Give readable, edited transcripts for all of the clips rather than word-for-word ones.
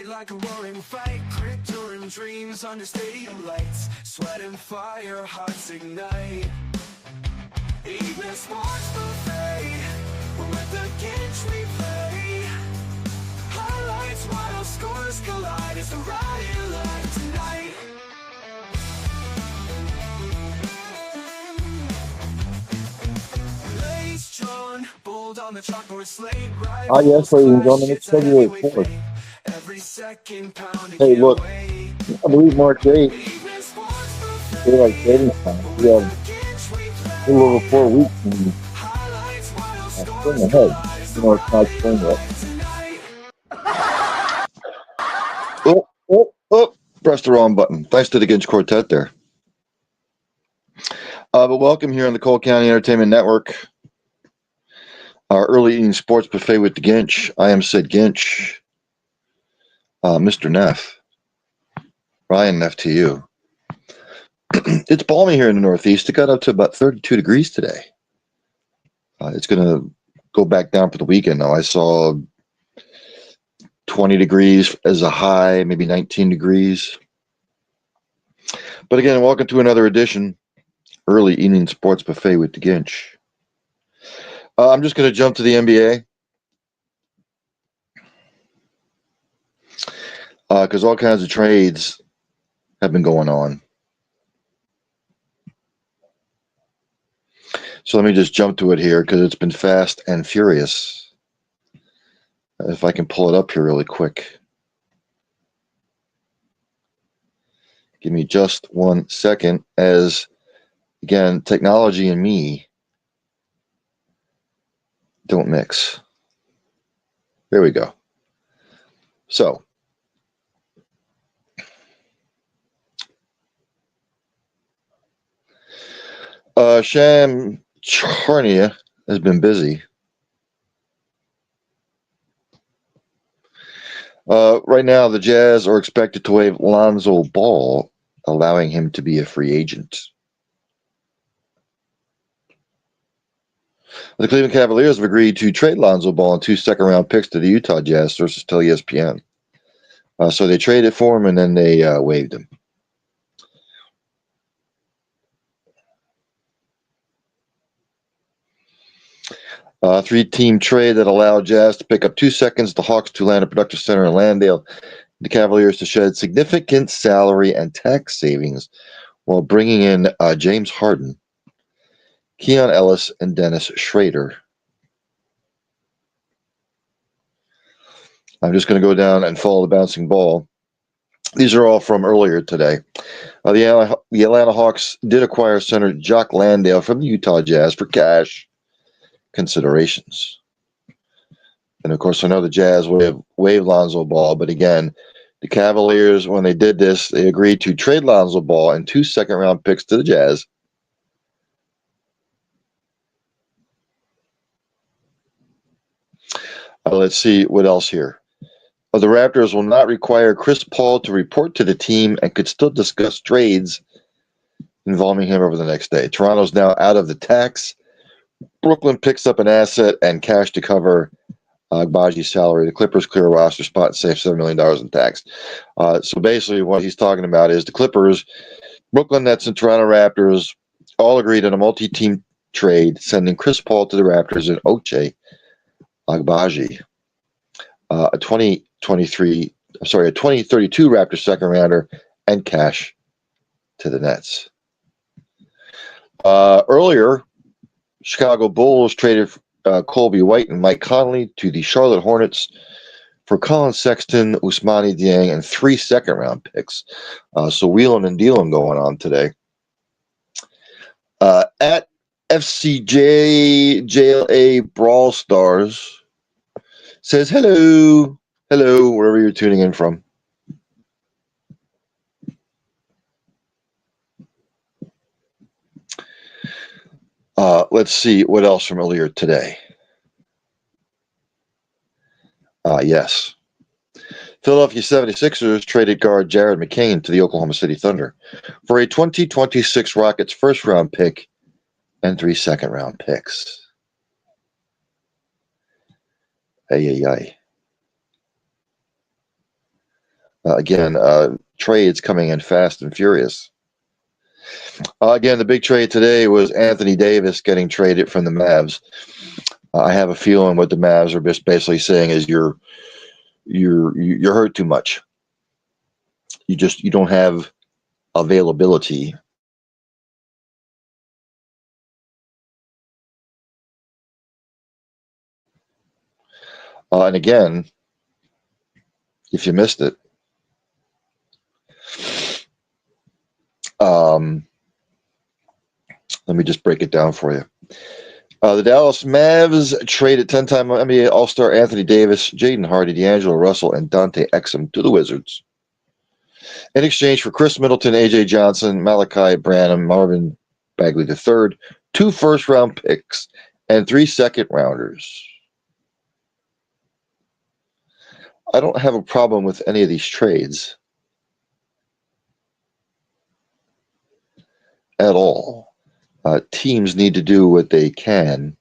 Fight like a roaring fight, crypto and dreams under stadium lights. Sweat and fire, hearts ignite. Evening sports buffet, we'll let the Ginch replay. Highlights, wild scores collide, it's the riot live tonight. Lace drawn, bold on the chalkboard slate. Yes, ladies and gentlemen, it's February 4th. Every second pounding. Hey, look, I believe March 8th, daylight savings time. We have a little over 4 weeks and spring ahead. You know, it's not spring yet. Oh, pressed the wrong button. Thanks to the Ginch Quartet there. But welcome here on the Cole County Entertainment Network. Our early evening sports buffet with the Ginch. I am Sid Ginch. Mr. Neff. Ryan Neff to you. It's balmy here in the Northeast. It got up to about 32 degrees today. It's going to go back down for the weekend, though. I saw 20 degrees as a high, maybe 19 degrees. But again, welcome to another edition, early evening sports buffet with the Ginch. I'm just going to jump to the NBA. Because all kinds of trades have been going on. So let me just jump to it here because it's been fast and furious. If I can pull it up here really quick. Give me just 1 second as, again, technology and me don't mix. There we go. So, Sham Charania has been busy. Right now, the Jazz are expected to waive Lonzo Ball, allowing him to be a free agent. The Cleveland Cavaliers have agreed to trade Lonzo Ball and 2 second-round picks to the Utah Jazz, sources tell ESPN. So they traded for him and then they waived him. Three-team trade that allowed Jazz to pick up 2 seconds, the Hawks to land a productive center in Landale, the Cavaliers to shed significant salary and tax savings while bringing in James Harden, Keon Ellis, and Dennis Schrader. I'm just going to go down and follow the bouncing ball. These are all from earlier today. The Atlanta Hawks did acquire center Jock Landale from the Utah Jazz for cash considerations. And of course, I know the Jazz waived Lonzo Ball, but again, the Cavaliers, when they did this, they agreed to trade Lonzo Ball and 2 second-round picks to the Jazz. Let's see what else here. The Raptors will not require Chris Paul to report to the team and could still discuss trades involving him over the next day. Toronto's now out of the tax. Brooklyn picks up an asset and cash to cover Agbaji's salary. The Clippers clear a roster spot and save $7 million in tax. So basically what he's talking about is the Clippers, Brooklyn Nets, and Toronto Raptors all agreed on a multi-team trade, sending Chris Paul to the Raptors and Ochai Agbaji, a 2032 Raptors second rounder, and cash to the Nets. Earlier, Chicago Bulls traded Colby White and Mike Conley to the Charlotte Hornets for Colin Sexton, Ousmane Dieng, and 3 second-round picks. So wheeling and dealing going on today. At FCJ JLA Brawl Stars says hello, wherever you're tuning in from. Let's see what else from earlier today. Yes. Philadelphia 76ers traded guard Jared McCain to the Oklahoma City Thunder for a 2026 Rockets first-round pick and 3 second-round picks. Ay. Again, trades coming in fast and furious. Again, the big trade today was Anthony Davis getting traded from the Mavs. I have a feeling what the Mavs are just basically saying is you're hurt too much. You don't have availability. And again, if you missed it, let me just break it down for you. The Dallas Mavs traded 10-time NBA All-Star Anthony Davis, Jaden Hardy, D'Angelo Russell, and Dante Exum to the Wizards in exchange for Chris Middleton, A.J. Johnson, Malachi Branham, Marvin Bagley III, 2 first-round picks, and 3 second-rounders. I don't have a problem with any of these trades at all. Teams need to do what they can.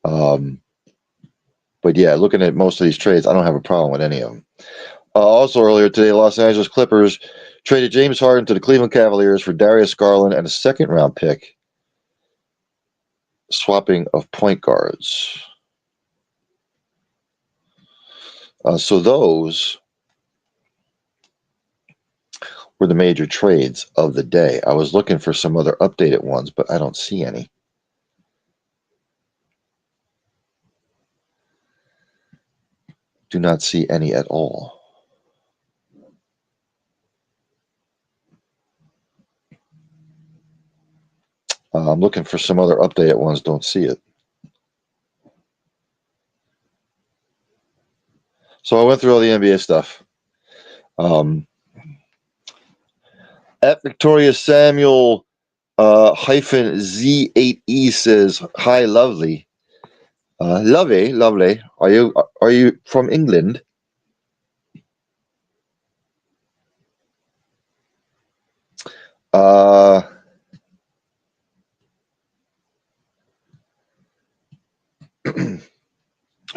But yeah, looking at most of these trades, I don't have a problem with any of them. Also earlier today, Los Angeles Clippers traded James Harden to the Cleveland Cavaliers for Darius Garland and a second-round pick, swapping of point guards. So those were the major trades of the day. I was looking for some other updated ones, but I don't see any. Do not see any at all. I'm looking for some other updated ones, don't see it. So I went through all the NBA stuff. At Victoria Samuel hyphen Z8E says, "Hi, lovely. Lovely. Are you from England?"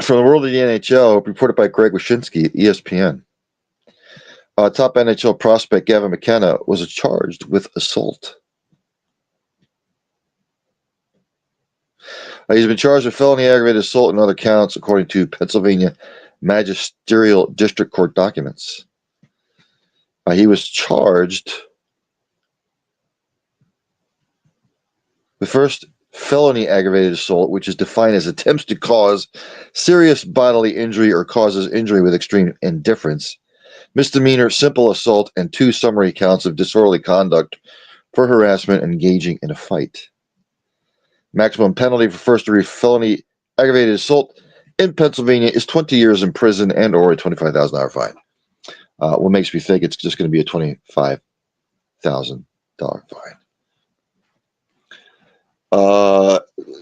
From the world of the NHL, reported by Greg Wyshynski, ESPN. Top NHL prospect Gavin McKenna was charged with assault. He's been charged with felony aggravated assault and other counts, according to Pennsylvania Magisterial District Court documents. He was charged with first felony aggravated assault, which is defined as attempts to cause serious bodily injury or causes injury with extreme indifference, misdemeanor simple assault, and 2 summary counts of disorderly conduct for harassment and engaging in a fight. Maximum penalty for first-degree felony aggravated assault in Pennsylvania is 20 years in prison and or a $25,000 fine. What makes me think it's just going to be a $25,000 fine.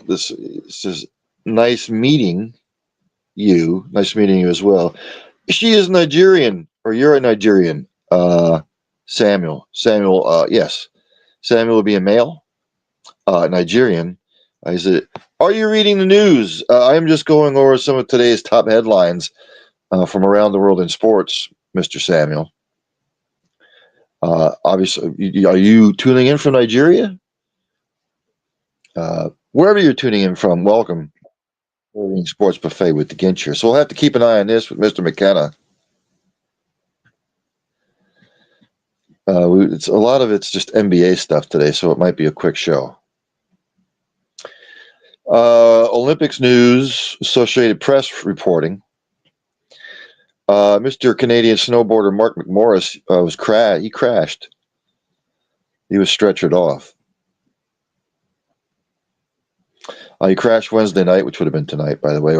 This says, nice meeting you. Nice meeting you as well. She is Nigerian, or you're a Nigerian. Samuel, yes. Samuel would be a male. Nigerian. I said, are you reading the news? I am just going over some of today's top headlines from around the world in sports, Mr. Samuel. Obviously, are you tuning in from Nigeria? Wherever you're tuning in from, welcome. Sports Buffet with the Ginch here. So we'll have to keep an eye on this with Mr. McKenna. It's a lot of it's just NBA stuff today, so it might be a quick show. Olympics news, Associated Press reporting. Mr. Canadian snowboarder Mark McMorris he crashed. He was stretchered off. He crashed Wednesday night, which would have been tonight, by the way,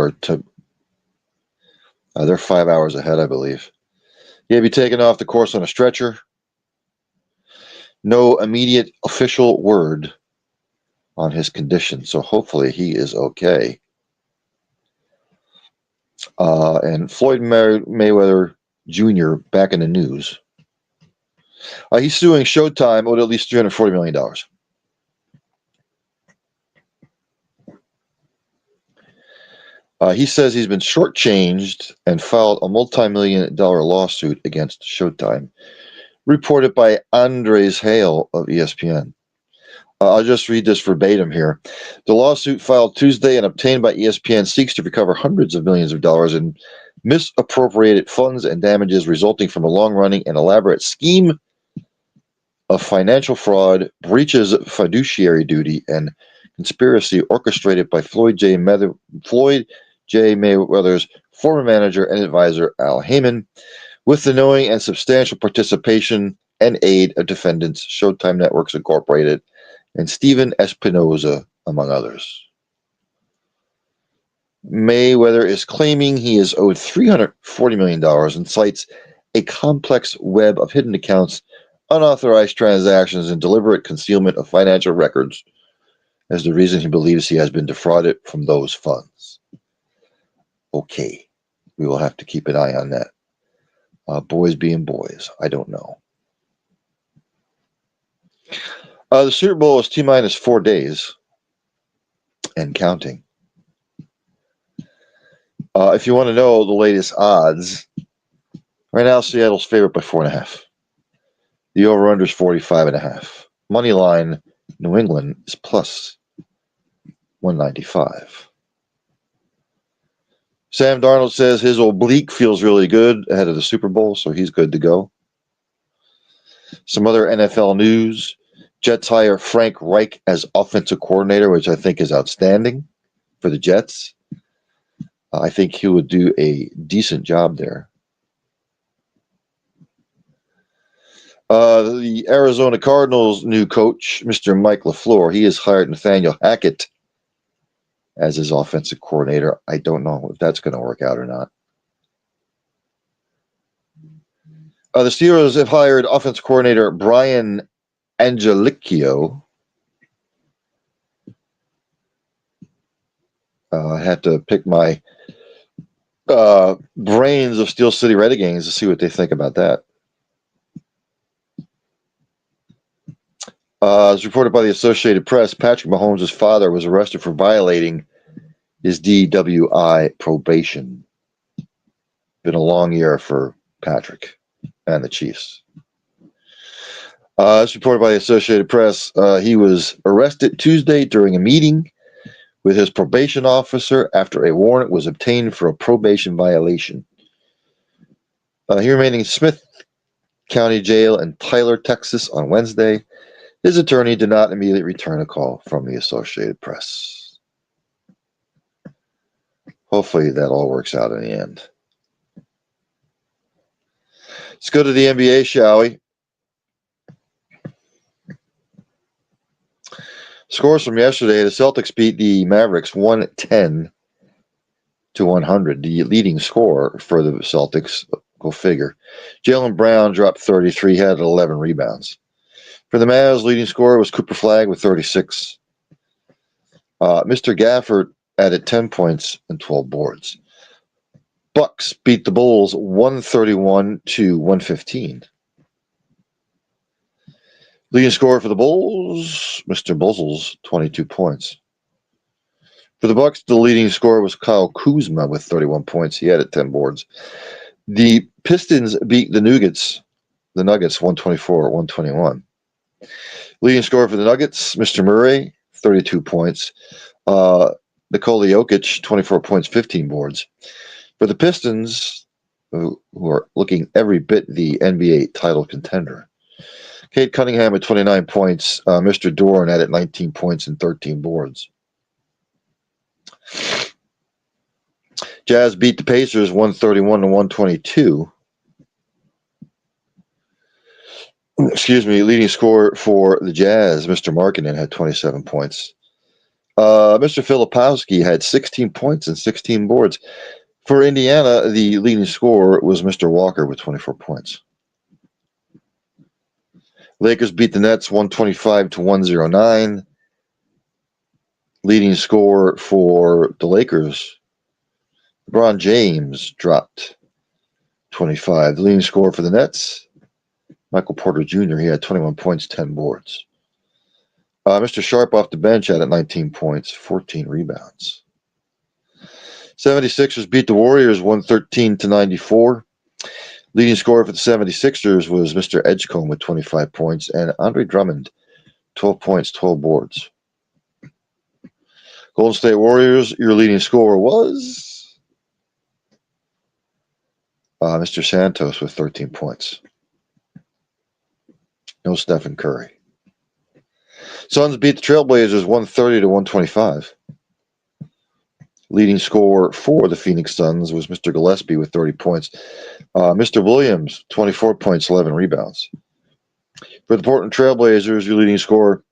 they're 5 hours ahead, I believe. He'll be taken off the course on a stretcher. No immediate official word on his condition, so hopefully he is okay. And Floyd Mayweather Jr. back in the news. He's suing Showtime owed at least $340 million. He says he's been shortchanged and filed a multi-million-dollar lawsuit against Showtime, reported by Andres Hale of ESPN. I'll just read this verbatim here. The lawsuit filed Tuesday and obtained by ESPN seeks to recover hundreds of millions of dollars in misappropriated funds and damages resulting from a long-running and elaborate scheme of financial fraud, breaches of fiduciary duty, and conspiracy orchestrated by Floyd J. Mayweather's former manager and advisor Al Heyman, with the knowing and substantial participation and aid of defendants Showtime Networks Incorporated and Steven Espinoza, among others. Mayweather is claiming he is owed $340 million and cites a complex web of hidden accounts, unauthorized transactions, and deliberate concealment of financial records as the reason he believes he has been defrauded from those funds. Okay, we will have to keep an eye on that. Boys being boys, I don't know. The Super Bowl is T-minus 4 days and counting. If you want to know the latest odds, right now Seattle's favorite by 4.5. The over-under is 45.5. Money line, New England is plus 195. Sam Darnold says his oblique feels really good ahead of the Super Bowl, so he's good to go. Some other NFL news. Jets hire Frank Reich as offensive coordinator, which I think is outstanding for the Jets. I think he would do a decent job there. The Arizona Cardinals' new coach, Mr. Mike LaFleur, he has hired Nathaniel Hackett as his offensive coordinator. I don't know if that's going to work out or not. The Steelers have hired offensive coordinator Brian Angelicchio. I had to pick my brains of Steel City Renegades to see what they think about that. As reported by the Associated Press, Patrick Mahomes' father was arrested for violating his DWI probation. Been a long year for Patrick and the Chiefs. As reported by the Associated Press, he was arrested Tuesday during a meeting with his probation officer after a warrant was obtained for a probation violation. He remained in Smith County Jail in Tyler, Texas on Wednesday. His attorney did not immediately return a call from the Associated Press. Hopefully that all works out in the end. Let's go to the NBA, shall we? Scores from yesterday, the Celtics beat the Mavericks 110-100. The leading scorer for the Celtics, go figure. Jaylen Brown dropped 33, had 11 rebounds. For the Mavs, leading scorer was Cooper Flagg with 36. Mr. Gafford added 10 points and 12 boards. Bucks beat the Bulls 131-115. Leading scorer for the Bulls, Mr. Buzzles, 22 points. For the Bucks, the leading scorer was Kyle Kuzma with 31 points. He added 10 boards. The Pistons beat the Nuggets 124-121. Leading scorer for the Nuggets, Mr. Murray, 32 points. Nikola Jokic, 24 points, 15 boards. For the Pistons, who are looking every bit the NBA title contender, Cade Cunningham at 29 points. Mr. Doran added 19 points and 13 boards. Jazz beat the Pacers 131-122. Excuse me, leading scorer for the Jazz, Mr. Markkanen, had 27 points. Mr. Filipowski had 16 points and 16 boards. For Indiana, the leading scorer was Mr. Walker with 24 points. Lakers beat the Nets 125-109. Leading scorer for the Lakers, LeBron James, dropped 25. The leading scorer for the Nets, Michael Porter Jr., he had 21 points, 10 boards. Mr. Sharp off the bench had 19 points, 14 rebounds. 76ers beat the Warriors 113-94. Leading scorer for the 76ers was Mr. Edgecombe with 25 points, and Andre Drummond, 12 points, 12 boards. Golden State Warriors, your leading scorer was Mr. Santos with 13 points. No Stephen Curry. Suns beat the Trailblazers 130-125. Leading scorer for the Phoenix Suns was Mr. Gillespie with 30 points. Mr. Williams, 24 points, 11 rebounds. For the Portland Trailblazers, your leading scorer,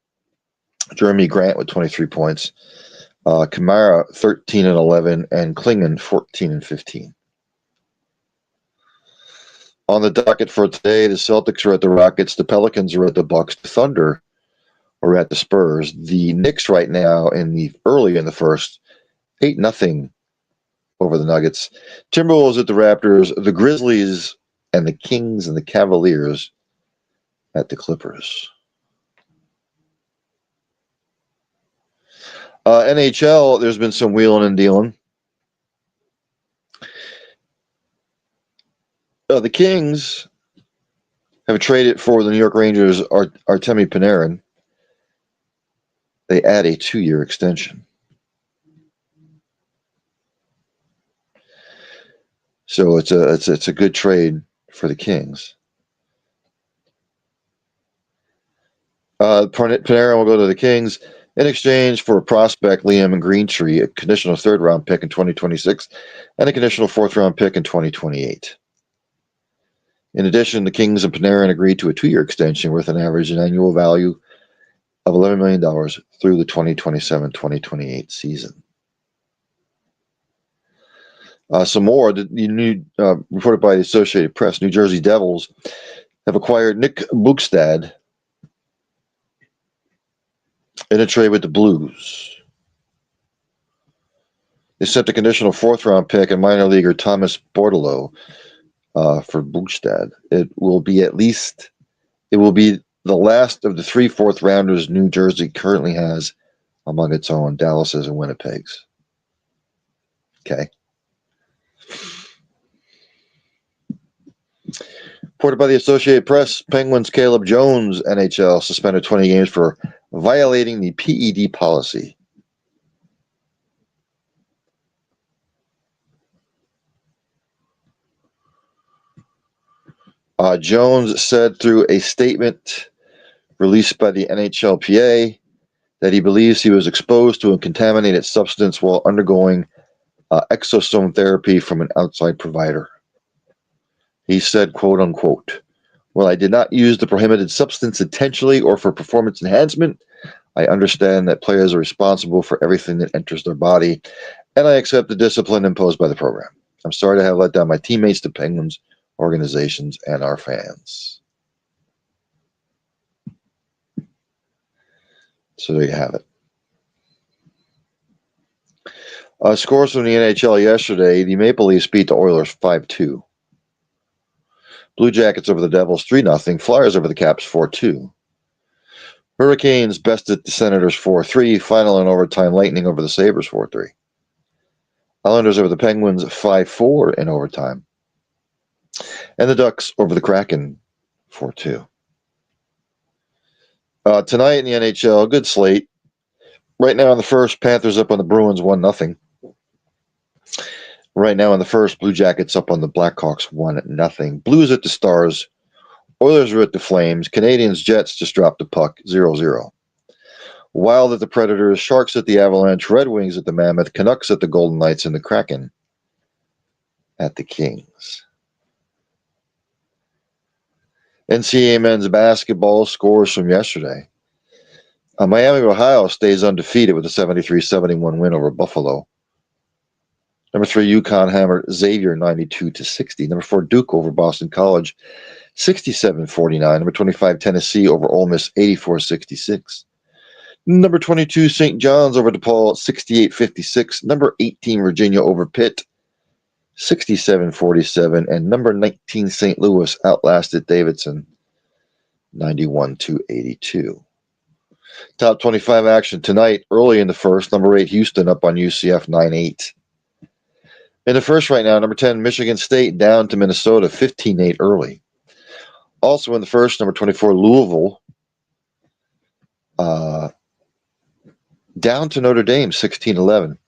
Jeremy Grant with 23 points. Kamara, 13-11, and Klingon, 14-15. On the docket for today, the Celtics are at the Rockets, the Pelicans are at the Bucks, the Thunder are at the Spurs. The Knicks right now early in the first, 8-0 over the Nuggets. Timberwolves at the Raptors, the Grizzlies and the Kings and the Cavaliers at the Clippers. NHL, there's been some wheeling and dealing. The Kings have traded for the New York Rangers Artemi Panarin. They add a 2-year extension. So it's a good trade for the Kings. Panarin will go to the Kings in exchange for a prospect, Liam Greentree, a conditional 3rd-round pick in 2026, and a conditional 4th-round pick in 2028. In addition, the Kings and Panarin agreed to a 2-year extension worth an average annual value of $11 million through the 2027-2028 season. Some more, reported by the Associated Press, New Jersey Devils have acquired Nick Bukestad in a trade with the Blues. They sent a conditional 4th-round pick and minor leaguer Thomas Bordelot for Bukestad. It will be the last of the 3 4th-rounders New Jersey currently has among its own, Dallas's and Winnipeg's. Okay. Reported by the Associated Press, Penguins' Caleb Jones, NHL, suspended 20 games for violating the PED policy. Jones said through a statement released by the NHLPA that he believes he was exposed to a contaminated substance while undergoing exosome therapy from an outside provider. He said, quote unquote, "Well, I did not use the prohibited substance intentionally or for performance enhancement. I understand that players are responsible for everything that enters their body, and I accept the discipline imposed by the program. I'm sorry to have let down my teammates, the Penguins, organizations, and our fans." So there you have it. Scores from the NHL yesterday, the Maple Leafs beat the Oilers 5-2. Blue Jackets over the Devils 3-0. Flyers over the Caps 4-2. Hurricanes bested the Senators 4-3. Final in overtime, Lightning over the Sabres 4-3. Islanders over the Penguins 5-4 in overtime. And the Ducks over the Kraken 4-2. Tonight in the NHL, good slate. Right now in the first, Panthers up on the Bruins 1-0. Right now in the first, Blue Jackets up on the Blackhawks 1-0. Blues at the Stars. Oilers are at the Flames. Canadiens Jets just dropped the puck 0-0. Wild at the Predators. Sharks at the Avalanche. Red Wings at the Mammoth. Canucks at the Golden Knights. And the Kraken at the Kings. NCAA men's basketball scores from yesterday. Miami of Ohio stays undefeated with a 73-71 win over Buffalo. Number 3, UConn hammered Xavier 92-60. Number 4, Duke over Boston College 67-49. Number 25, Tennessee over Ole Miss 84-66. Number 22, St. John's over DePaul 68-56. Number 18, Virginia over Pitt 67-47. And number 19, St. Louis outlasted Davidson 91-82. Top 25 action tonight, early in the first. Number 8, Houston up on UCF 9-8. In the first right now, number 10, Michigan State down to Minnesota 15-8 early. Also in the first, number 24, Louisville down to Notre Dame 16-11.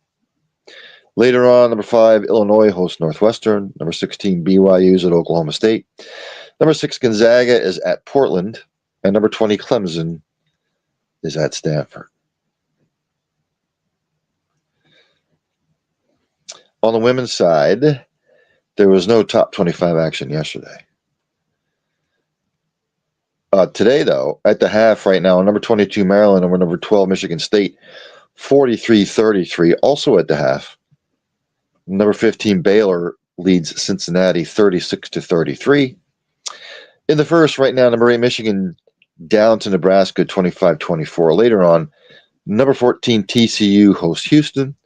Later on, number 5, Illinois hosts Northwestern. Number 16, BYU is at Oklahoma State. Number 6, Gonzaga is at Portland. And number 20, Clemson is at Stanford. On the women's side, there was no top 25 action yesterday. Today, though, at the half right now, number 22, Maryland, over number 12, Michigan State, 43-33. Also at the half, number 15, Baylor leads Cincinnati 36-33. In the first right now, number 8, Michigan down to Nebraska 25-24. Later on, number 14, TCU hosts Houston.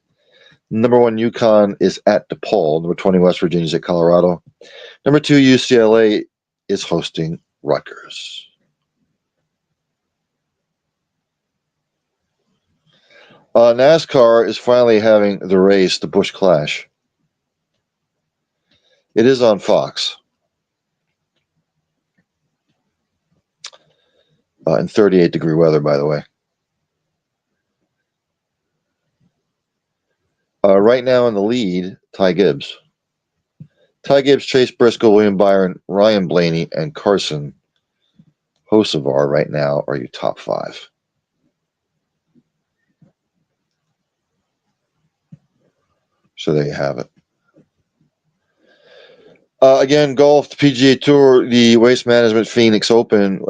Number 1, UConn is at DePaul. Number 20, West Virginia is at Colorado. Number 2, UCLA is hosting Rutgers. NASCAR is finally having the race, the Busch Clash. It is on Fox. In 38-degree weather, by the way. Right now in the lead, Ty Gibbs. Ty Gibbs, Chase Briscoe, William Byron, Ryan Blaney, and Carson Hocevar right now are your top 5. So there you have it. Again, golf, the PGA Tour, the Waste Management Phoenix Open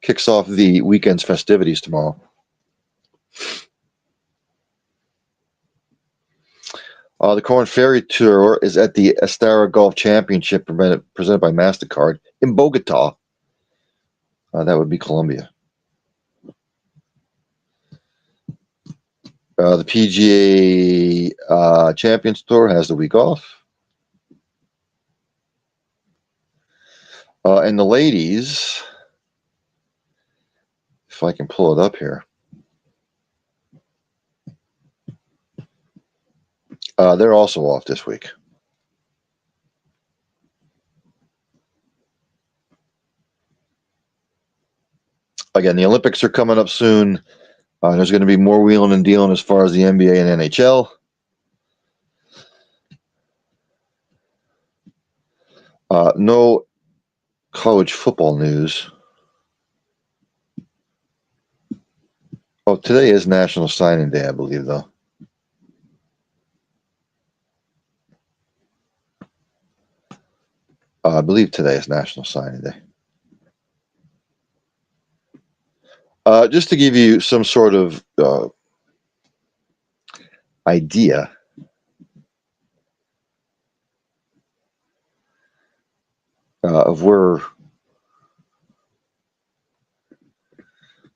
kicks off the weekend's festivities tomorrow. The Corn Ferry Tour is at the Estara Golf Championship presented by MasterCard in Bogota. That would be Colombia. The PGA Champions Tour has the week off. And the ladies, if I can pull it up here, they're also off this week. Again, the Olympics are coming up soon. There's going to be more wheeling and dealing as far as the NBA and NHL. No college football news. Oh, today is National Signing Day, I believe, though. I believe today is National Signing Day. Just to give you some sort of idea, of where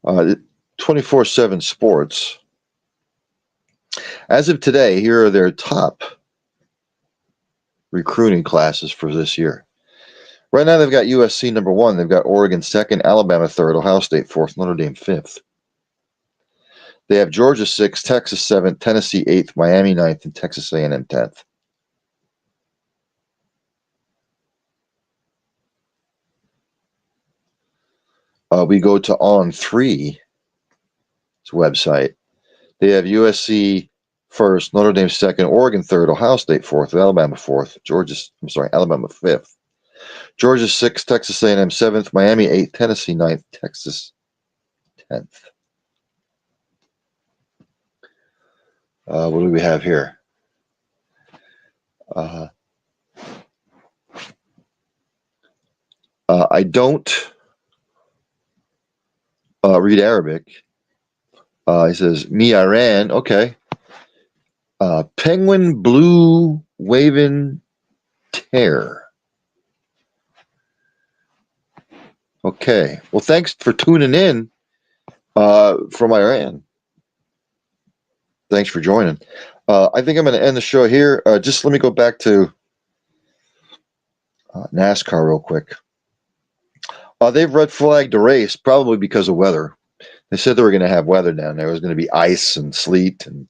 24/7 Sports, as of today, here are their top recruiting classes for this year. Right now, they've got USC number 1. They've got Oregon 2nd, Alabama 3rd, Ohio State 4th, Notre Dame 5th. They have Georgia 6th, Texas 7th, Tennessee 8th, Miami 9th, and Texas A&M 10th. We go to On3's website. They have USC 1st, Notre Dame 2nd, Oregon 3rd, Ohio State 4th, Alabama 4th, Alabama 5th. Georgia 6th, Texas A&M 7th, Miami 8th, Tennessee 9th, Texas 10th. What do we have here? I don't read Arabic. He says, "Me Iran." Okay. Penguin blue waving tear. Okay. Well, thanks for tuning in from Iran. Thanks for joining. I think I'm going to end the show here. Just let me go back to NASCAR real quick. They've red flagged the race probably because of weather. They said they were going to have weather down there. It was going to be ice and sleet, and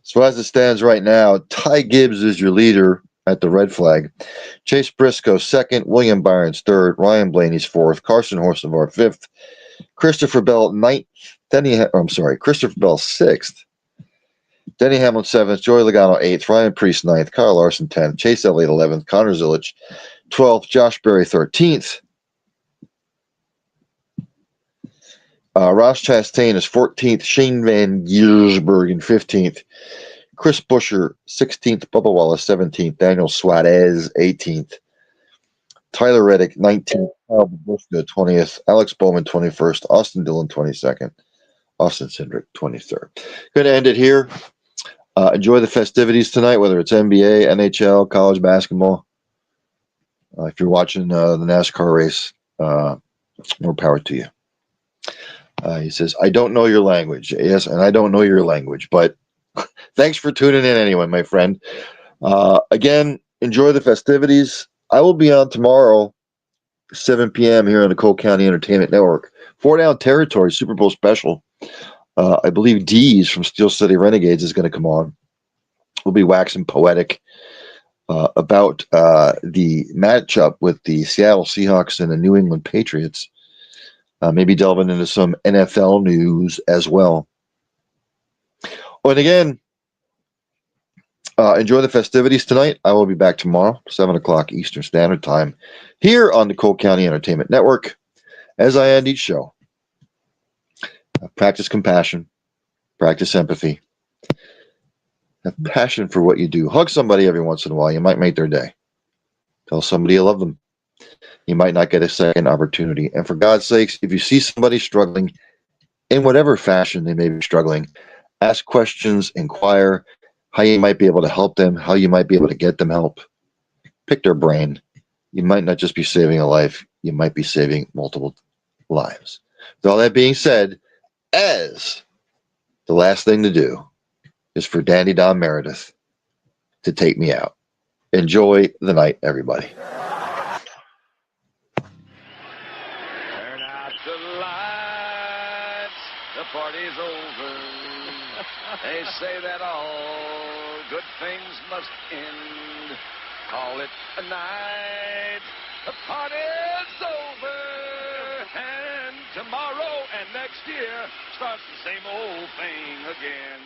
So as it stands right now, Ty Gibbs is your leader at the red flag. Chase Briscoe second, William Byron's third, Ryan Blaney's fourth, Carson Horsevar fifth, Christopher Bell ninth, Christopher Bell sixth, Denny Hamlin seventh, Joey Logano eighth, Ryan Priest ninth, Kyle Larson 10th, Chase Elliott 11th, Connor Zilich 12th, Josh Berry 13th. Ross Chastain is 14th, Shane Van Giersberg 15th, Chris Buescher 16th, Bubba Wallace 17th, Daniel Suarez 18th, Tyler Reddick 19th, Kyle Buschka 20th, Alex Bowman 21st, Austin Dillon 22nd, Austin Cindric 23rd. Going to end it here. Enjoy the festivities tonight, whether it's NBA, NHL, college basketball. If you're watching the NASCAR race, more power to you. He says, I don't know your language. Yes, and I don't know your language, but thanks for tuning in anyway, my friend. Again, enjoy the festivities. I will be on tomorrow, 7 p.m. here on the Cole County Entertainment Network. 4 Down Territory Super Bowl special. I believe Dees from Steel City Renegades is going to come on. We'll be waxing poetic about the matchup with the Seattle Seahawks and the New England Patriots. Maybe delving into some NFL news as well. Oh, and again, enjoy the festivities tonight. I will be back tomorrow, 7 o'clock Eastern Standard Time, here on the Cole County Entertainment Network. As I end each show, practice compassion, practice empathy, have passion for what you do. Hug somebody every once in a while. You might make their day. Tell somebody you love them. You might not get a second opportunity. And for God's sakes, if you see somebody struggling in whatever fashion they may be struggling, ask questions, inquire how you might be able to help them, how you might be able to get them help. Pick their brain. You might not just be saving a life, you might be saving multiple lives. With all that being said, as the last thing to do is for Danny Don Meredith to take me out. Enjoy the night, everybody. Turn out the lights, the party's over. They say that all good things must end. Call it a night, the party's over. And tomorrow and next year starts the same old thing again.